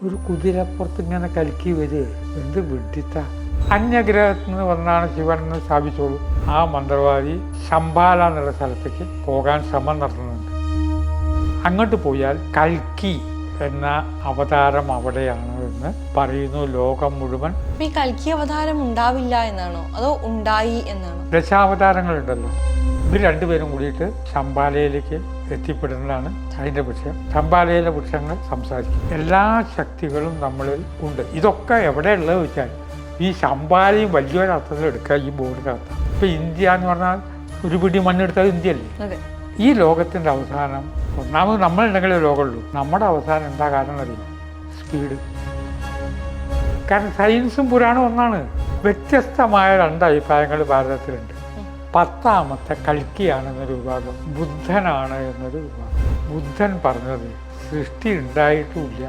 ഒരു കുതിരപ്പുറത്ത് ഇങ്ങനെ കലക്കി വരിക, എന്ത് വിഡിത്ത. അന്യഗ്രഹത്തിൽ നിന്ന് വന്നാണ് ശിവൻ എന്ന് സ്ഥാപിച്ചോളൂ. ആ മന്ത്രവാദി ശംബാല എന്നുള്ള സ്ഥലത്തേക്ക് പോകാൻ ശ്രമം നടത്തുന്നുണ്ട്. അങ്ങോട്ട് പോയാൽ കൽക്കി എന്ന അവതാരം അവിടെയാണ് എന്ന് പറയുന്നു ലോകം മുഴുവൻ. ഈ കൽക്കി അവതാരം ഉണ്ടാവില്ല എന്നാണോ അതോ ഉണ്ടായി എന്നാണോ? ദശാവതാരങ്ങളുണ്ടല്ലോ, ഇവർ രണ്ടുപേരും കൂടിയിട്ട് ശംബാലയിലേക്ക് എത്തിപ്പെടുന്നതാണ് അതിൻ്റെ വിഷയം. ശംബാലയിലെ വൃക്ഷങ്ങൾ സംസാരിക്കും. എല്ലാ ശക്തികളും നമ്മളിൽ ഉണ്ട്. ഇതൊക്കെ എവിടെയുള്ളത് വെച്ചാൽ ഈ ശംബാലയും വലിയൊരർത്ഥത്തിൽ എടുക്കുക ഈ ബോർഡിനകത്ത്. ഇപ്പം ഇന്ത്യ എന്ന് പറഞ്ഞാൽ ഒരു പിടി മണ്ണെടുത്തത് ഇന്ത്യയല്ലേ. ഈ ലോകത്തിൻ്റെ അവസാനം ഒന്നാമത് നമ്മളുണ്ടെങ്കിലേ ലോകമുള്ളൂ. നമ്മുടെ അവസാനം എന്താ കാരണം അറിയും? സ്പീഡ്. കാരണം സയൻസും പുരാണവും ഒന്നാണ്. വ്യത്യസ്തമായ രണ്ട് അഭിപ്രായങ്ങൾ ഭാരതത്തിലുണ്ട്. 10ാമത്തെ കൽക്കിയാണെന്നൊരു വിഭാഗം, ബുദ്ധനാണ് എന്നൊരു വിഭാഗം. ബുദ്ധൻ പറഞ്ഞത് സൃഷ്ടി ഉണ്ടായിട്ടുമില്ല,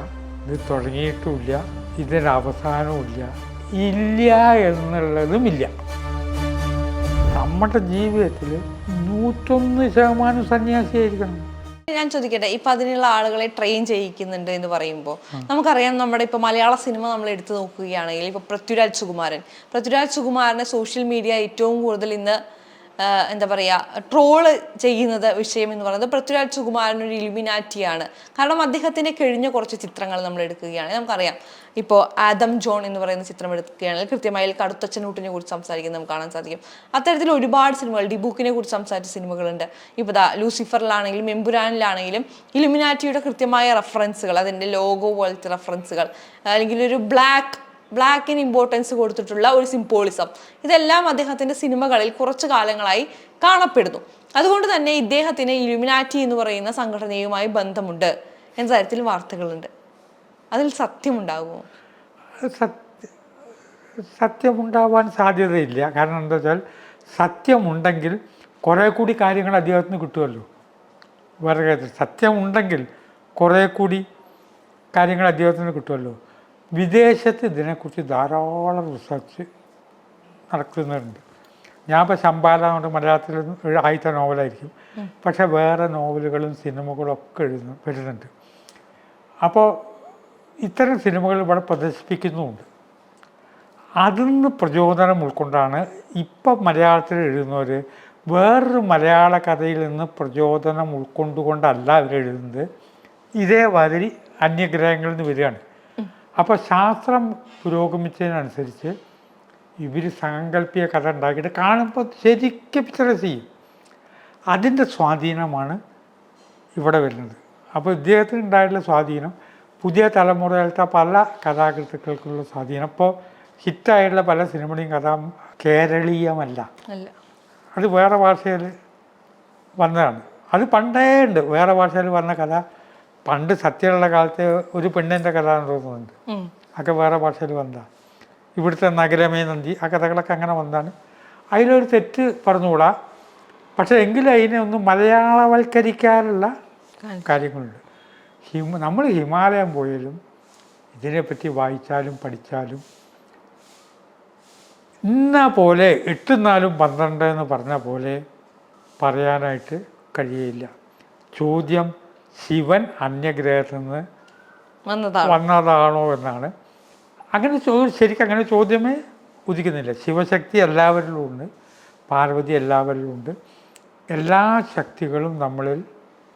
ഇത് തുടങ്ങിയിട്ടുമില്ല, ഇതിന് അവസാനവുമില്ല, ഇല്ല എന്നുള്ളതുമില്ല. നമ്മുടെ ജീവിതത്തിൽ 101% സന്യാസിയായിരിക്കണം. ഞാൻ ചോദിക്കട്ടെ, ഇപ്പൊ അതിനുള്ള ആളുകളെ ട്രെയിൻ ചെയ്യിക്കുന്നുണ്ട് എന്ന് പറയുമ്പോൾ നമുക്കറിയാം, നമ്മുടെ ഇപ്പൊ മലയാള സിനിമ നമ്മൾ എടുത്തു നോക്കുകയാണെങ്കിൽ ഇപ്പൊ പൃഥ്വിരാജ് സുകുമാരനെ സോഷ്യൽ മീഡിയ ഏറ്റവും കൂടുതൽ ഇന്ന് എന്താ പറയുക ട്രോള് ചെയ്യുന്നത് വിഷയം എന്ന് പറയുന്നത് പൃഥ്വിരാജ് സുകുമാരൻ ഒരു ഇലുമിനാറ്റിയാണ്. കാരണം അദ്ദേഹത്തിന് കഴിഞ്ഞ കുറച്ച് ചിത്രങ്ങൾ നമ്മൾ എടുക്കുകയാണെങ്കിൽ നമുക്കറിയാം, ഇപ്പോൾ ആദം ജോൺ എന്ന് പറയുന്ന ചിത്രം എടുക്കുകയാണെങ്കിൽ കൃത്യമായി കടുത്തച്ഛനൂട്ടിനെ കുറിച്ച് സംസാരിക്കുന്നത് നമുക്ക് കാണാൻ സാധിക്കും. അത്തരത്തിൽ ഒരുപാട് സിനിമകൾ, ഡിബുക്കിനെ കുറിച്ച് സംസാരിച്ച സിനിമകളുണ്ട്. ഇപ്പോൾ ലൂസിഫറിലാണെങ്കിലും എമ്പുരാനിലാണെങ്കിലും ഇലുമിനാറ്റിയുടെ കൃത്യമായ റെഫറൻസുകൾ, അതിൻ്റെ ലോഗോ പോലത്തെ റെഫറൻസുകൾ, അല്ലെങ്കിൽ ഒരു ബ്ലാക്കിന് ഇമ്പോർട്ടൻസ് കൊടുത്തിട്ടുള്ള ഒരു സിംബോളിസം, ഇതെല്ലാം അദ്ദേഹത്തിൻ്റെ സിനിമകളിൽ കുറച്ചു കാലങ്ങളായി കാണപ്പെടുന്നു. അതുകൊണ്ട് തന്നെ ഇദ്ദേഹത്തിന് ഇലുമിനാറ്റി എന്ന് പറയുന്ന സംഘടനയുമായി ബന്ധമുണ്ട് എന്ന തരത്തിൽ വാർത്തകളുണ്ട്. അതിൽ സത്യമുണ്ടാകുമോ? സത്യമുണ്ടാവാൻ സാധ്യതയില്ല. കാരണം എന്താ വെച്ചാൽ സത്യമുണ്ടെങ്കിൽ കുറേ കൂടി കാര്യങ്ങൾ അദ്ദേഹത്തിന് കിട്ടുമല്ലോ. വേറെ കാര്യത്തിൽ സത്യമുണ്ടെങ്കിൽ കുറേ കൂടി കാര്യങ്ങൾ അദ്ദേഹത്തിന് കിട്ടുമല്ലോ. വിദേശത്ത് ഇതിനെക്കുറിച്ച് ധാരാളം റിസർച്ച് നടക്കുന്നുണ്ട്. ഞാൻ ഇപ്പോൾ ശംബാല കൊണ്ട് മലയാളത്തിൽ ആദ്യത്തെ നോവലായിരിക്കും, പക്ഷേ വേറെ നോവലുകളും സിനിമകളും ഒക്കെ വരുന്നുണ്ട്. അപ്പോൾ ഇത്തരം സിനിമകൾ ഇവിടെ പ്രദർശിപ്പിക്കുന്നുമുണ്ട്. അതിൽ നിന്ന് പ്രചോദനം ഉൾക്കൊണ്ടാണ് ഇപ്പം മലയാളത്തിൽ എഴുതുന്നവർ വേറൊരു മലയാള കഥയിൽ നിന്ന് പ്രചോദനം ഉൾക്കൊണ്ടുകൊണ്ടല്ല അവരെഴുതുന്നത്. ഇതേമാതിരി അന്യഗ്രഹങ്ങളിൽ നിന്ന് വരികയാണ്. അപ്പോൾ ശാസ്ത്രം പുരോഗമിച്ചതിനനുസരിച്ച് ഇവർ സാങ്കല്പിക കഥ ഉണ്ടാക്കിയിട്ട് കാണുമ്പോൾ ശരിക്കും പിക്ചറൈസ് ചെയ്യും. അതിൻ്റെ സ്വാധീനമാണ് ഇവിടെ വരുന്നത്. അപ്പോൾ ഇദ്ദേഹത്തിന് ഉണ്ടായിട്ടുള്ള സ്വാധീനം പുതിയ തലമുറയിലത്തെ പല കഥാകൃത്തുക്കൾക്കുള്ള സ്വാധീനം. ഇപ്പോൾ ഹിറ്റായിട്ടുള്ള പല സിനിമയുടെയും കഥ കേരളീയമല്ല, അത് വേറെ ഭാഷയിൽ വന്നതാണ്. അത് പണ്ടേ ഉണ്ട്, വേറെ ഭാഷയിൽ വന്ന കഥ. പണ്ട് സത്യമുള്ള കാലത്ത് ഒരു പെണ്ണിൻ്റെ കഥ എന്ന് തോന്നുന്നുണ്ട്, ഒക്കെ വേറെ ഭാഷയിൽ വന്നതാണ്. ഇവിടുത്തെ നഗരമേ നന്ദി, ആ കഥകളൊക്കെ അങ്ങനെ വന്നതാണ്. അതിലൊരു തെറ്റ് പറഞ്ഞുകൂടാ, പക്ഷേ എങ്കിലും അതിനെ ഒന്ന് മലയാളവൽക്കരിക്കാനുള്ള കാര്യങ്ങളുണ്ട്. നമ്മൾ ഹിമാലയം പോയാലും ഇതിനെപ്പറ്റി വായിച്ചാലും പഠിച്ചാലും ഇന്ന പോലെ 8 4 12 എന്ന് പറഞ്ഞ പോലെ പറയാനായിട്ട് കഴിയില്ല. ചോദ്യം ശിവൻ അന്യഗ്രഹത്തിൽ നിന്ന് വന്നതാണോ എന്നാണ്. അങ്ങനെ ശരിക്കും അങ്ങനെ ചോദ്യമേ ഉദിക്കുന്നില്ല. ശിവശക്തി എല്ലാവരിലും ഉണ്ട്, പാർവതി എല്ലാവരിലും ഉണ്ട്, എല്ലാ ശക്തികളും നമ്മളിൽ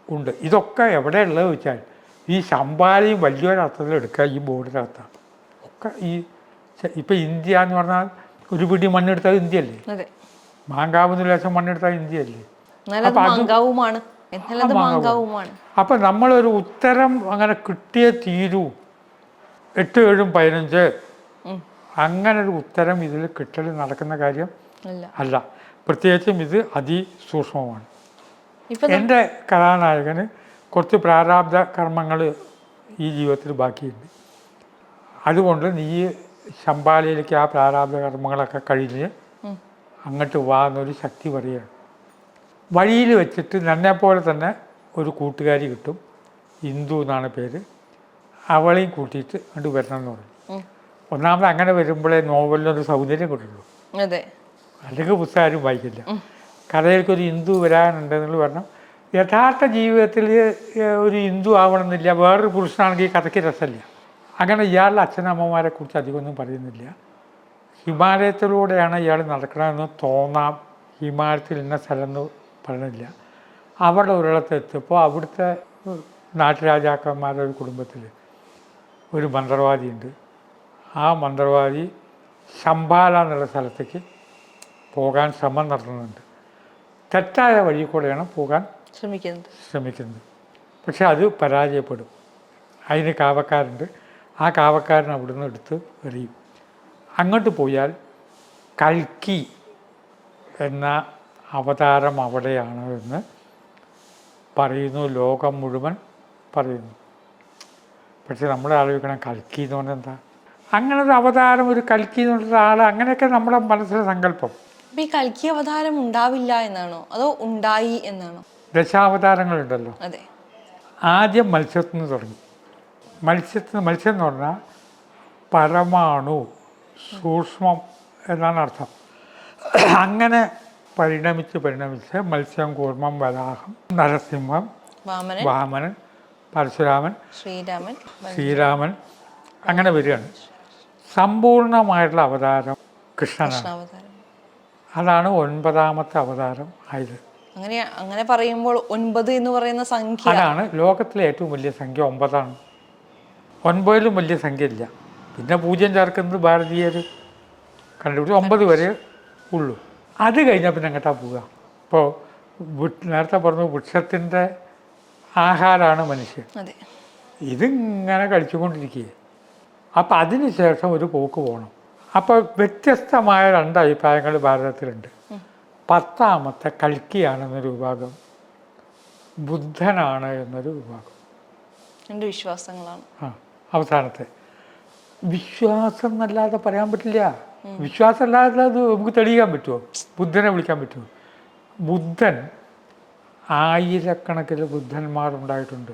ഉണ്ട്. ഇതൊക്കെ എവിടെയുള്ളത് വെച്ചാൽ ഈ ശംബാലയും വലിയൊരർത്ഥത്തിൽ എടുക്കുക ഈ ബോർഡിനകത്താണ്. ഒക്കെ ഇപ്പം ഇന്ത്യ എന്ന് പറഞ്ഞാൽ ഒരു പിടി മണ്ണെടുത്താൽ ഇന്ത്യയല്ലേ, മാങ്കാവ് ലേശം മണ്ണെടുത്താൽ ഇന്ത്യയല്ലേ. അപ്പം നമ്മളൊരു ഉത്തരം അങ്ങനെ കിട്ടിയേ തീരൂ. 8 7 15 അങ്ങനൊരു ഉത്തരം ഇതിൽ കിട്ടൽ നടക്കുന്ന കാര്യം അല്ല. പ്രത്യേകിച്ചും ഇത് അതിസൂക്ഷ്മമാണ്. എൻ്റെ കഥാനായകന് കുറച്ച് പ്രാരാബ്ധ കർമ്മങ്ങൾ ഈ ജീവിതത്തിൽ ബാക്കിയുണ്ട്. അതുകൊണ്ട് നീ ശംബാലയിലേക്ക് ആ പ്രാരാബ്ധ കർമ്മങ്ങളൊക്കെ കഴിഞ്ഞ് അങ്ങോട്ട് വാ എന്നൊരു ശക്തി പറയുകയാണ്. വഴിയിൽ വെച്ചിട്ട് എന്നെപ്പോലെ തന്നെ ഒരു കൂട്ടുകാരി കിട്ടും, ഇന്ദു എന്നാണ് പേര്. അവളെയും കൂട്ടിയിട്ട് അങ്ങോട്ട് വരണം എന്ന് പറഞ്ഞു. ഒന്നാമത് അങ്ങനെ വരുമ്പോഴേ നോവലിനൊരു സൗന്ദര്യം കിട്ടുള്ളൂ, അല്ലെങ്കിൽ പുസ്തകം ആരും വായിക്കില്ല. കഥയിലേക്കൊരു ഹിന്ദു വരാനുണ്ടെന്നുള്ള പറഞ്ഞു. യഥാർത്ഥ ജീവിതത്തിൽ ഒരു ഹിന്ദു ആവണമെന്നില്ല, വേറൊരു പുരുഷനാണെങ്കിൽ കഥയ്ക്ക് രസമില്ല. അങ്ങനെ ഇയാളുടെ അച്ഛനമ്മമാരെ കുറിച്ച് അധികമൊന്നും പറയുന്നില്ല. ഹിമാലയത്തിലൂടെയാണ് ഇയാൾ നടക്കണമെന്ന് തോന്നാം. ഹിമാലയത്തിൽ ഇന്ന സ്ഥലം എന്ന് പറയുന്നില്ല. അവിടെ ഒരിടത്തെത്തിയപ്പോൾ അവിടുത്തെ നാട്ടുരാജാക്കന്മാരുടെ ഒരു കുടുംബത്തിൽ ഒരു മന്ത്രവാദിയുണ്ട്. ആ മന്ത്രവാദി ശംബാല എന്നുള്ള സ്ഥലത്തേക്ക് പോകാൻ ശ്രമം നടത്തുന്നുണ്ട്. തെറ്റായ വഴി കൂടെയാണ് പോകാൻ ശ്രമിക്കുന്നത്. പക്ഷെ അത് പരാജയപ്പെടും. അതിന് കാവക്കാരുണ്ട്. ആ കാവക്കാരൻ അവിടുന്ന് എടുത്ത് എറിയും. അങ്ങോട്ട് പോയാൽ കൽക്കി എന്ന അവതാരം അവിടെയാണ് എന്ന് പറയുന്നു. ലോകം മുഴുവൻ പറയുന്നു. പക്ഷെ നമ്മൾ ആലോചിക്കണം, കൽക്കി എന്ന് പറഞ്ഞാൽ എന്താ? അങ്ങനെ ഒരു അവതാരം, ഒരു കൽക്കി എന്ന് പറഞ്ഞ ആൾ, അങ്ങനെയൊക്കെ നമ്മുടെ മനസ്സിലെ സങ്കല്പം. ഈ കൽക്കി അവതാരം ഉണ്ടാവില്ല എന്നാണോ അതോ ഉണ്ടായി എന്നാണോ? ദശാവതാരങ്ങളുണ്ടല്ലോ. അതെ. ആദ്യം മത്സ്യത്തിൽ നിന്ന് തുടങ്ങി. മത്സ്യം എന്ന് പറഞ്ഞാൽ പരമാണു, സൂക്ഷ്മം എന്നാണ് അർത്ഥം. അങ്ങനെ പരിണമിച്ച് മത്സ്യം, കൂർമ്മം, വരാഹം, നരസിംഹം, വാമനൻ, പരശുരാമൻ, ശ്രീരാമൻ അങ്ങനെ വരികയാണ്. സമ്പൂർണമായിട്ടുള്ള അവതാരം കൃഷ്ണനാണ്. അതാണ് 9ാമത്തെ അവതാരം ആയത്. അങ്ങനെ പറയുമ്പോൾ 9 എന്ന് പറയുന്ന സംഖ്യ, അതാണ് ലോകത്തിലെ ഏറ്റവും വലിയ സംഖ്യ. 9ആണ്. 9ലും വലിയ സംഖ്യ ഇല്ല. പിന്നെ 0 ചേർക്കുന്നത് ഭാരതീയർ കണ്ടുപിടിച്ച് 9 വരെ ഉള്ളൂ. അത് കഴിഞ്ഞാൽ പിന്നെ എങ്ങോട്ടാ പോവുക? ഇപ്പോൾ നേരത്തെ പറഞ്ഞു വൃക്ഷത്തിൻ്റെ ആഹാരമാണ് മനുഷ്യൻ. ഇതിങ്ങനെ കഴിച്ചുകൊണ്ടിരിക്കുക. അപ്പം അതിന് ശേഷം ഒരു പോക്ക് പോകണം. അപ്പോൾ വ്യത്യസ്തമായ 2 അഭിപ്രായങ്ങൾ ഭാരതത്തിലുണ്ട്. 10ാമത്തെ കൽക്കിയാണെന്നൊരു വിഭാഗം, ബുദ്ധനാണ് എന്നൊരു വിഭാഗം. 2 വിശ്വാസങ്ങളാണ്. അവസാനത്തെ വിശ്വാസം എന്നല്ലാതെ പറയാൻ പറ്റില്ല. വിശ്വാസം അല്ലാതെ അത് നമുക്ക് തെളിയിക്കാൻ പറ്റുമോ? ബുദ്ധനെ വിളിക്കാൻ പറ്റുമോ? ബുദ്ധൻ, ആയിരക്കണക്കിന് ബുദ്ധന്മാരുണ്ടായിട്ടുണ്ട്.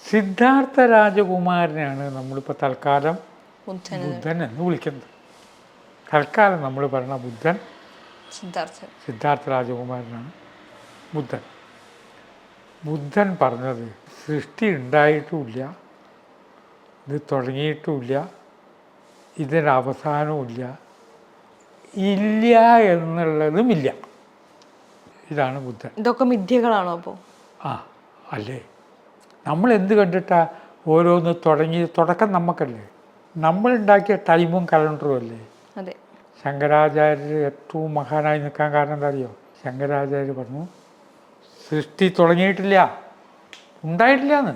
സിദ്ധാർത്ഥ രാജകുമാരനെയാണ് നമ്മളിപ്പോൾ തൽക്കാലം ബുദ്ധൻ എന്ന് വിളിക്കുന്നത്. തൽക്കാലം നമ്മൾ പറയുന്ന ബുദ്ധൻ സിദ്ധാർത്ഥ രാജകുമാരനാണ് ബുദ്ധൻ. ബുദ്ധൻ പറഞ്ഞത് സൃഷ്ടി ഉണ്ടായിട്ടുമില്ല, ഇത് തുടങ്ങിയിട്ടുമില്ല, ഇതിനവസാനവുമില്ല, ഇല്ല എന്നുള്ളതുമില്ല. ഇതാണ് ബുദ്ധൻ. ഇതൊക്കെ മിഥ്യകളാണോ അപ്പോൾ? അല്ലേ? നമ്മൾ എന്ത് കണ്ടിട്ടാ ഓരോന്ന് തുടക്കം നമുക്കല്ലേ? നമ്മളുണ്ടാക്കിയ ടൈമും കലണ്ടറും അല്ലേ? ശങ്കരാചാര്യർ ഏറ്റവും മഹാനായി നിൽക്കാൻ കാരണം എന്താ അറിയോ? ശങ്കരാചാര്യർ പറഞ്ഞു സൃഷ്ടി തുടങ്ങിയിട്ടില്ല, ഉണ്ടായിട്ടില്ല എന്ന്.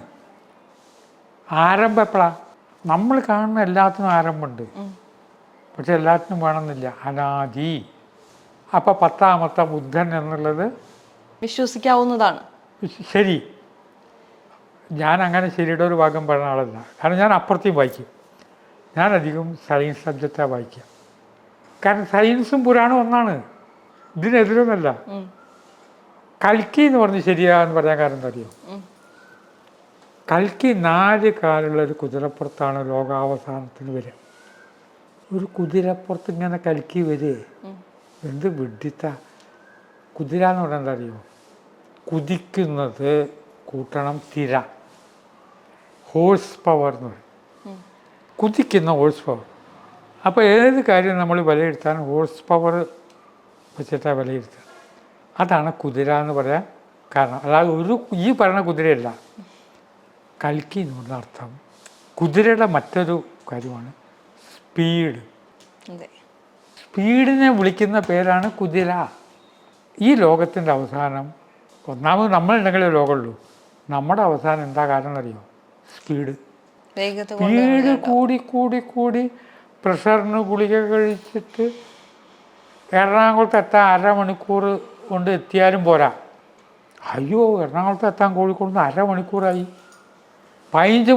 ആരംഭം എപ്പോഴാണ്? നമ്മൾ കാണുന്ന എല്ലാത്തിനും ആരംഭമുണ്ട്, പക്ഷെ എല്ലാത്തിനും വേണമെന്നില്ല. അനാദി. അപ്പം 10ാമത്തെ ബുദ്ധൻ എന്നുള്ളത് വിശ്വസിക്കാവുന്നതാണ്. ശരി. ഞാൻ അങ്ങനെ ശരിയുടെ ഒരു ഭാഗം പറയുന്ന ആളല്ല. കാരണം ഞാൻ അപ്പുറത്തേയും വായിക്കും. ഞാനധികം സയൻസ് സബ്ജക്റ്റാണ് വായിക്കുക. കാരണം സയൻസും പുരാണവും ഒന്നാണ്, ഇതിനെതിരൊന്നല്ല. കൽക്കി എന്ന് പറഞ്ഞ് ശരിയാന്ന് പറയാൻ കാരണം എന്താ അറിയോ? കൽക്കി 4 കാലുള്ള ഒരു കുതിരപ്പുറത്താണ് ലോകാവസാനത്തിന് വരിക. ഒരു കുതിരപ്പുറത്ത് ഇങ്ങനെ കൽക്കി വരേ, എന്ത് വിഡിത്ത. കുതിര എന്ന് പറഞ്ഞാൽ എന്താ അറിയോ? കുതിക്കുന്നത് കൂട്ടണം തിര, ഹോഴ്സ് പവർ എന്ന് പറയും. കുതിക്കുന്ന ഹോഴ്സ് പവർ. അപ്പോൾ ഏത് കാര്യം നമ്മൾ വിലയിരുത്താൻ ഹോഴ്സ് പവർ വെച്ചിട്ടാണ് വിലയിരുത്തുക. അതാണ് കുതിര എന്ന് പറയാൻ കാരണം. അല്ലാതെ ഈ പറയുന്ന കുതിരയല്ല. കൽക്കി എന്ന് പറഞ്ഞ അർത്ഥം കുതിരയുടെ മറ്റൊരു കാര്യമാണ് സ്പീഡ്. സ്പീഡിനെ വിളിക്കുന്ന പേരാണ് കുതിര. ഈ ലോകത്തിൻ്റെ അവസാനം, ഒന്നാമത് നമ്മളുണ്ടെങ്കിലേ ലോകമുള്ളൂ. നമ്മുടെ അവസാനം എന്താ കാരണം എന്നറിയോ? സ്പീഡ്. സ്പീഡ് കൂടി കൂടി കൂടി പ്രഷറിന് ഗുളിക കഴിച്ചിട്ട് എറണാകുളത്ത് എത്താൻ 1/2 മണിക്കൂർ കൊണ്ട് എത്തിയാലും പോരാ. അയ്യോ, എറണാകുളത്ത് എത്താൻ കോഴിക്കോട് 1/2 മണിക്കൂറായി, 15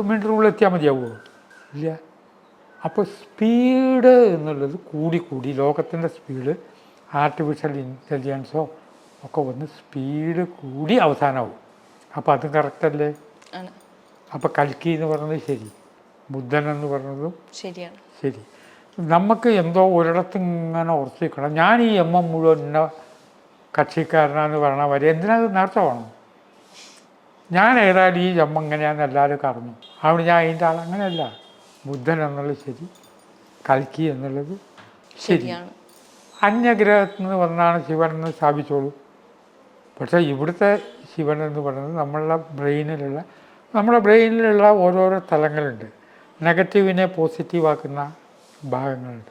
മിനിറ്റിനുള്ളിൽ എത്തിയാൽ മതിയാവുമോ? ഇല്ല. അപ്പോൾ സ്പീഡ് എന്നുള്ളത് കൂടി കൂടി ലോകത്തിൻ്റെ സ്പീഡ്, ആർട്ടിഫിഷ്യൽ ഇൻ്റലിജൻസോ ഒക്കെ വന്ന് സ്പീഡ് കൂടി അവസാനമാവും. അപ്പോൾ അത് കറക്റ്റല്ലേ? അപ്പോൾ കൽക്കി എന്ന് പറഞ്ഞത് ശരി, ബുദ്ധൻ എന്ന് പറഞ്ഞതും ശരിയാണ്. ശരി. നമുക്ക് എന്തോ ഒരിടത്ത് ഇങ്ങനെ ഉറച്ചു നിൽക്കണം. ഞാൻ ഈ മുഴുവൻ എന്നെ കക്ഷിക്കാരനാന്ന് പറഞ്ഞാൽ വരെ എന്തിനത് നേരത്തെ വേണം? ഞാൻ ഏതായാലും ഈ എങ്ങനെയാണെന്ന് എല്ലാവരും അറിഞ്ഞു. അതുകൊണ്ട് ഞാൻ അതിൻ്റെ ആൾ അങ്ങനെയല്ല. ബുദ്ധൻ എന്നുള്ളത് ശരി, കൽക്കി എന്നുള്ളത് ശരി. ശരിയാണ്. അന്യഗ്രഹത്തിൽ നിന്ന് വന്നാണ് ശിവൻ എന്ന് സ്ഥാപിച്ചോളൂ. പക്ഷേ ഇവിടുത്തെ ശിവൻ എന്ന് പറയുന്നത് നമ്മുടെ ബ്രെയിനിലുള്ള ഓരോരോ തലങ്ങളുണ്ട്. നെഗറ്റീവിനെ പോസിറ്റീവാക്കുന്ന ഭാഗങ്ങളുണ്ട്.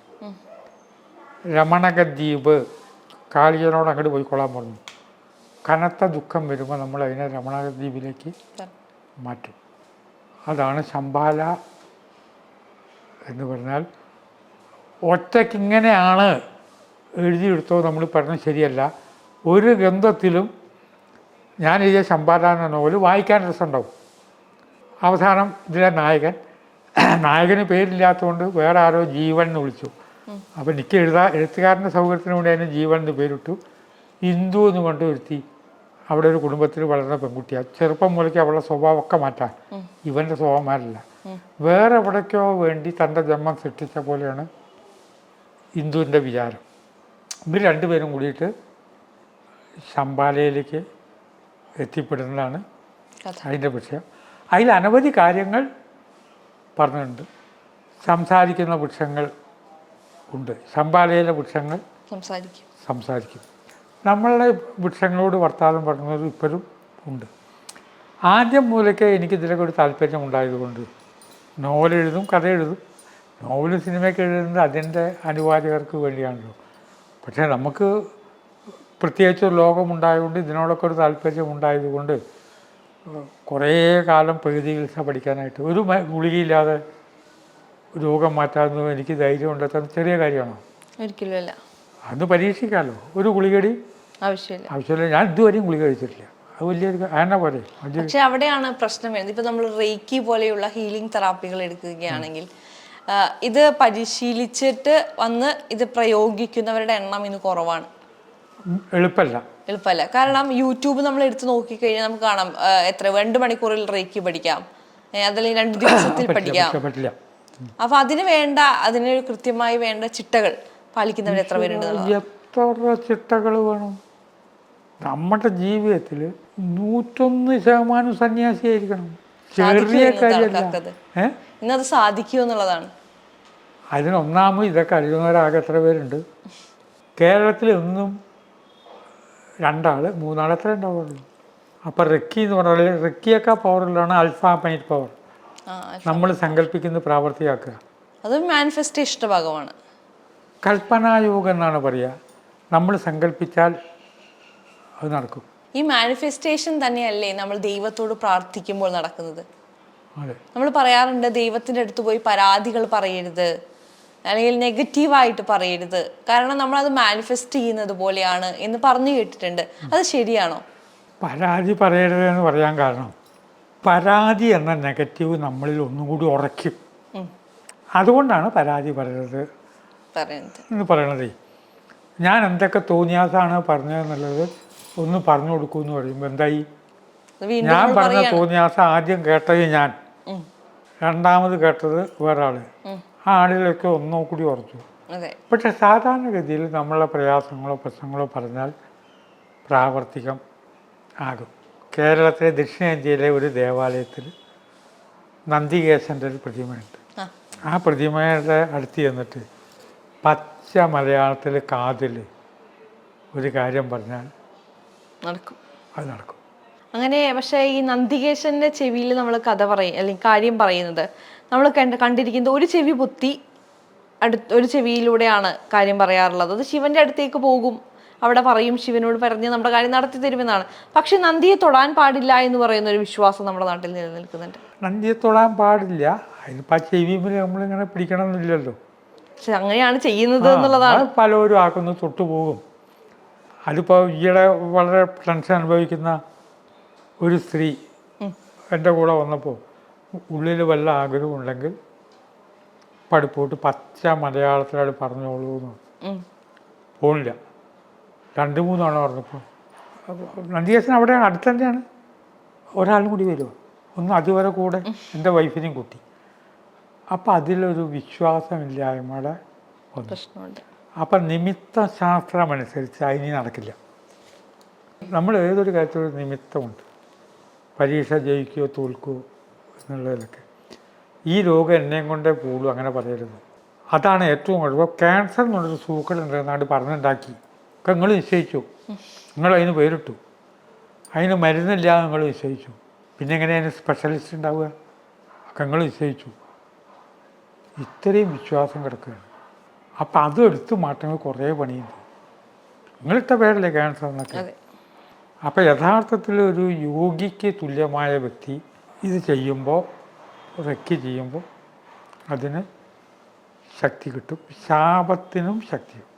രമണകദ്വീപ് കാളിയനോട് അങ്ങോട്ട് പോയിക്കൊള്ളാൻ പറഞ്ഞു. കനത്ത ദുഃഖം വരുമ്പോൾ നമ്മൾ അതിനെ രമണകദ്വീപിലേക്ക് മാറ്റും. അതാണ് ശംബാല എന്ന് പറഞ്ഞാൽ. ഒറ്റയ്ക്കിങ്ങനെയാണ് എഴുതിയെടുത്തോ നമ്മൾ പറഞ്ഞത് ശരിയല്ല. ഒരു ഗ്രന്ഥത്തിലും ഞാൻ എഴുതിയ ശംബാല എന്ന നോവൽ വായിക്കാൻ രസമുണ്ടാവും. അവസാനം ഇതിലെ നായകന് പേരില്ലാത്തതുകൊണ്ട് വേറെ ആരോ ജീവൻ എന്ന് വിളിച്ചു. അപ്പോൾ എനിക്ക് എഴുത്തുകാരൻ്റെ സൗകര്യത്തിന് വേണ്ടി അതിന് ജീവൻ എന്ന് പേരിട്ടു. ഇന്ദു എന്ന് കൊണ്ട് വരുത്തി. അവിടെ ഒരു കുടുംബത്തിൽ വളർന്ന പെൺകുട്ടിയാണ്. ചെറുപ്പം മുതലേക്ക് അവളുടെ സ്വഭാവമൊക്കെ മാറ്റാൻ. ഇവൻ്റെ സ്വഭാവമാരല്ല, വേറെ എവിടേക്കോ വേണ്ടി തൻ്റെ ജന്മം സൃഷ്ടിച്ച പോലെയാണ് ഇന്ദുവിൻ്റെ വിചാരം. ഇവർ രണ്ടുപേരും കൂടിയിട്ട് ശംബാലയിലേക്ക് എത്തിപ്പെടുന്നതാണ് അതിൻ്റെ വിഷയം. അതിൽ അനവധി കാര്യങ്ങൾ പറഞ്ഞിട്ടുണ്ട്. സംസാരിക്കുന്ന വൃക്ഷങ്ങൾ ഉണ്ട്. ശംബാലയിലെ വൃക്ഷങ്ങൾ സംസാരിക്കും. നമ്മളുടെ വൃക്ഷങ്ങളോട് വർത്താനം പറയുന്നത് ഇപ്പോഴും ഉണ്ട്. ആദ്യം മൂലയ്ക്ക് എനിക്കിതിലൊക്കെ ഒരു താല്പര്യം ഉണ്ടായതുകൊണ്ട് നോവലെഴുതും, കഥ എഴുതും. നോവലും സിനിമയൊക്കെ എഴുതുന്നത് അതിൻ്റെ അനുവാചകർക്ക് വേണ്ടിയാണല്ലോ. പക്ഷേ നമുക്ക് പ്രത്യേകിച്ച് ഒരു ലോകമുണ്ടായതുകൊണ്ട് ഇതിനോടൊക്കെ ഒരു താല്പര്യം ഉണ്ടായതുകൊണ്ട് കുറേ കാലം പ്രകൃതി ചികിത്സ പഠിക്കാനായിട്ട് ഒരു ഗുളികയില്ലാതെ രോഗം മാറ്റാമെന്ന് എനിക്ക് ധൈര്യം ഉണ്ടാക്കാൻ ചെറിയ കാര്യമാണോ? ഒരിക്കലുമല്ല. അത് പരീക്ഷിക്കാമല്ലോ. ഒരു ഗുളികടി ആവശ്യമില്ല. ഞാൻ ഇതുവരെയും ഗുളിക കഴിച്ചിട്ടില്ല. അത് വലിയൊരു അങ്ങനെ പോലെ. പക്ഷെ അവിടെയാണ് പ്രശ്നം വരുന്നത്. ഇപ്പം നമ്മൾ റേക്കി പോലെയുള്ള ഹീലിംഗ് തെറാപ്പികൾ എടുക്കുകയാണെങ്കിൽ ഇത് പരിശീലിച്ചിട്ട് വന്ന് ഇത് പ്രയോഗിക്കുന്നവരുടെ എണ്ണം ഇന്ന് കുറവാണ്. എളുപ്പമല്ല. കാരണം യൂട്യൂബ് നമ്മൾ എടുത്ത് നോക്കിക്കഴിഞ്ഞാൽ നമുക്ക് കാണാം എത്ര 2 മണിക്കൂറിൽ റേക്കി പഠിക്കാം, അതല്ലെങ്കിൽ 2 ദിവസത്തിൽ പഠിക്കാം. അപ്പൊ അതിന് കൃത്യമായി വേണ്ട ചിട്ടകൾ പാലിക്കുന്നവർ എത്ര പേരുണ്ട്? എത്ര ചിട്ടകൾ വേണം? നമ്മുടെ ജീവിതത്തിൽ 101% സന്യാസിയായിരിക്കണം. ചെറിയ കാര്യമല്ല. ഇന്നത് സാധിക്കുമെന്നുള്ളതാണ്. അതിനൊന്നാമത് ഇതൊക്കെ അറിയുന്നവരാകെ എത്ര പേരുണ്ട്? കേരളത്തിൽ ഒന്നും 2 ആൾ 3 ആൾ എത്ര ഉണ്ടാവുള്ളൂ. അപ്പം റെക്കി എന്ന് പറഞ്ഞാൽ റെക്കിയൊക്കെ പവറിലാണ് അൽഫാമൈറ്റ് പവർ. നമ്മൾ സങ്കല്പിക്കുന്നത് പ്രാവർത്തിയാക്കുക. അത് മാനിഫെസ്റ്റേഷൻ്റെ ഭാഗമാണ്. കൽപ്പനായോഗം എന്നാണ് പറയുക. നമ്മൾ സങ്കല്പിച്ചാൽ അത് നടക്കും. ഈ മാനിഫെസ്റ്റേഷൻ തന്നെയല്ലേ നമ്മൾ ദൈവത്തോട് പ്രാർത്ഥിക്കുമ്പോൾ നടക്കുന്നത്? അതെ. നമ്മൾ പറയാറുണ്ട് ദൈവത്തിൻ്റെ അടുത്ത് പോയി പരാതികൾ പറയരുത്, അല്ലെങ്കിൽ നെഗറ്റീവായിട്ട് പറയരുത്, കാരണം നമ്മളത് മാനിഫെസ്റ്റ് ചെയ്യുന്നത് പോലെയാണ് എന്ന് പറഞ്ഞു കേട്ടിട്ടുണ്ട്. അത് ശരിയാണോ? പരാതി പറയരുത് എന്ന് പറയാൻ കാരണം പരാതി എന്ന നെഗറ്റീവ് നമ്മളിൽ ഒന്നും കൂടി ഉറയ്ക്കും. അതുകൊണ്ടാണ് പരാതി പറയരുത് എന്ന് പറയണത്. ഞാൻ എന്തൊക്കെ തോന്നിയാസാണ് പറഞ്ഞതെന്നുള്ളത് ഒന്ന് പറഞ്ഞു കൊടുക്കുമെന്ന് പറയുമ്പോൾ എന്തായി? ഞാൻ പറഞ്ഞ തോന്നിയാസം ആദ്യം കേട്ടത് ഞാൻ, രണ്ടാമത് കേട്ടത് വേറെ ആള്. ആ ആളുകളൊക്കെ ഒന്നോ കൂടി ഉറച്ചു. പക്ഷെ സാധാരണഗതിയിൽ നമ്മളെ പ്രയാസങ്ങളോ പ്രശ്നങ്ങളോ പറഞ്ഞാൽ പ്രാവർത്തികം ആകും. കേരളത്തിലെ ദക്ഷിണേന്ത്യയിലെ ഒരു ദേവാലയത്തിൽ നന്ദികേശൻ്റെ ഒരു പ്രതിമയുണ്ട്. ആ പ്രതിമയുടെ അടുത്ത് ചെന്നിട്ട് പച്ച മലയാളത്തിൽ കാതിൽ ഒരു കാര്യം പറഞ്ഞാൽ നടക്കും. അത് നടക്കും. അങ്ങനെ. പക്ഷേ ഈ നന്ദികേശൻ്റെ ചെവിയിൽ നമ്മൾ കഥ പറയും അല്ലെങ്കിൽ കാര്യം പറയുന്നത് നമ്മൾ കണ്ടിരിക്കുന്നത് ഒരു ചെവി പൊത്തി ഒരു ചെവിയിലൂടെയാണ് കാര്യം പറയാറുള്ളത്. അത് ശിവന്റെ അടുത്തേക്ക് പോകും, അവിടെ പറയും, ശിവനോട് പറഞ്ഞ് നമ്മുടെ കാര്യം നടത്തി തരുമെന്നാണ്. പക്ഷെ നന്ദിയെ തൊടാൻ പാടില്ല എന്ന് പറയുന്ന ഒരു വിശ്വാസം നമ്മുടെ നാട്ടിൽ നിലനിൽക്കുന്നുണ്ട്. നന്ദിയെ തൊടാൻ പാടില്ല, അതിനിപ്പോൾ ആ ചെവിയിൽ നമ്മളിങ്ങനെ പിടിക്കണമെന്നില്ലല്ലോ. പക്ഷെ അങ്ങനെയാണ് ചെയ്യുന്നത് എന്നുള്ളതാണ്. പലരും ആക്കുന്നു, തൊട്ടുപോകും. അതിപ്പോൾ ഈയിടെ വളരെ ടെൻഷൻ അനുഭവിക്കുന്ന ഒരു സ്ത്രീ എൻ്റെ കൂടെ വന്നപ്പോൾ ഉള്ളിൽ വല്ല ആഗ്രഹമുണ്ടെങ്കിൽ പഠിപ്പോട്ട് പച്ച മലയാളത്തിലാണ് പറഞ്ഞോളൂ എന്ന്. പോണില്ല. 2-3 തവണ പറഞ്ഞപ്പോൾ നന്ദികേശൻ അവിടെ അടുത്ത് തന്നെയാണ്. ഒരാളും കൂടി വരുമോ ഒന്ന് അതുവരെ കൂടെ എൻ്റെ വൈഫിനെയും കൂട്ടി. അപ്പം അതിലൊരു വിശ്വാസമില്ലായ്മയുടെ പ്രശ്നമുണ്ട്. അപ്പം നിമിത്ത ശാസ്ത്രമനുസരിച്ച് അതിന് നടക്കില്ല. നമ്മൾ ഏതൊരു കാര്യത്തിലൊരു നിമിത്തമുണ്ട്. പരീക്ഷ ജയിക്കുകയോ തോൽക്കുകയോ എന്നുള്ളതിലൊക്കെ ഈ രോഗം എന്നെയും കൊണ്ടേ പോളൂ അങ്ങനെ പറയരുത്. അതാണ് ഏറ്റവും കുഴപ്പം. ക്യാൻസർ എന്നുള്ളൊരു സൂക്കടുണ്ടെന്നാണ്ട് പറഞ്ഞുണ്ടാക്കി ഒക്കെ നിങ്ങൾ നിശ്ചയിച്ചു, നിങ്ങൾ അതിന് പേരിട്ടു, അതിന് മരുന്നില്ല നിങ്ങൾ നിശ്ചയിച്ചു, പിന്നെ എങ്ങനെ അതിന് സ്പെഷ്യലിസ്റ്റ് ഉണ്ടാവുക? ഒക്കെ നിങ്ങൾ നിശ്ചയിച്ചു. ഇത്രയും വിശ്വാസം കിടക്കുകയാണ്. അപ്പം അതും എടുത്തു മാറ്റങ്ങൾ കുറേ പണിയുണ്ട്. നിങ്ങളിട്ട പേരല്ലേ ക്യാൻസർ എന്നൊക്കെ. അപ്പം യഥാർത്ഥത്തിൽ ഒരു യോഗിക്ക് തുല്യമായ വ്യക്തി ഇത് ചെയ്യുമ്പോൾ, റെക്കി ചെയ്യുമ്പോൾ അതിന് ശക്തി കിട്ടും, ശാപത്തിനും ശക്തി കിട്ടും.